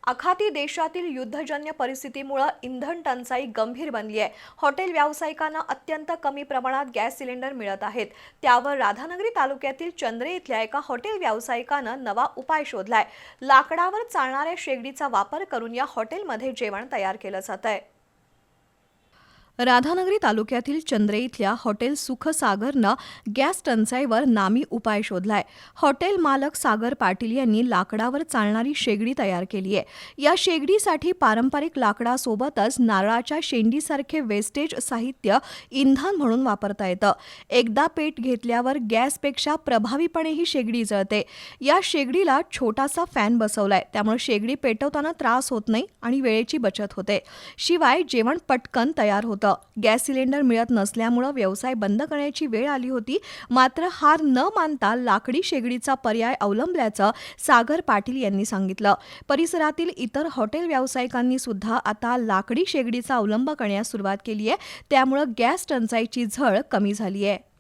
आखाती देशातील युद्धजन्य परिस्थितीमुळे इंधन टंचाई गंभीर बनली आहे। हॉटेल व्यावसायिकांना अत्यंत कमी प्रमाणात गॅस सिलेंडर मिळत आहेत। त्यावर राधानगरी तालुक्यातील चंद्रे इथल्या एका हॉटेल व्यावसायिकानं नवा उपाय शोधलाय। लाकडावर चालणाऱ्या शेगडीचा वापर करून या हॉटेलमध्ये जेवण तयार केलं जातंय। राधानगरी तालुक्यातील चंद्रे इथल्या हॉटेल सुख सागरनं गॅस टंचाईवर नामी उपाय शोधलाय। हॉटेल मालक सागर पाटील यांनी लाकडावर चालणारी शेगडी तयार केली आहे। या शेगडीसाठी पारंपरिक लाकडासोबतच नारळाच्या शेंडीसारखे वेस्टेज साहित्य इंधन म्हणून वापरता येतं। एकदा पेट घेतल्यावर गॅसपेक्षा प्रभावीपणे ही शेगडी जळते। या शेगडीला छोटासा फॅन बसवलाय, त्यामुळे शेगडी पेटवताना त्रास होत नाही आणि वेळेची बचत होते। शिवाय जेवण पटकन तयार होतं। गॅस सिलेंडर मिळत नसल्यामुळे व्यवसाय बंद करण्याची वेळ आली होती, मात्र हार न मानता लाकडी शेगडीचा पर्याय अवलंबल्याचं सागर पाटील यांनी सांगितलं। परिसरातील इतर हॉटेल व्यावसायिकांनी सुद्धा आता लाकडी शेगडीचा अवलंब करण्यास सुरुवात केली आहे, त्यामुळे गॅस टंचाईची झळ कमी झाली आहे।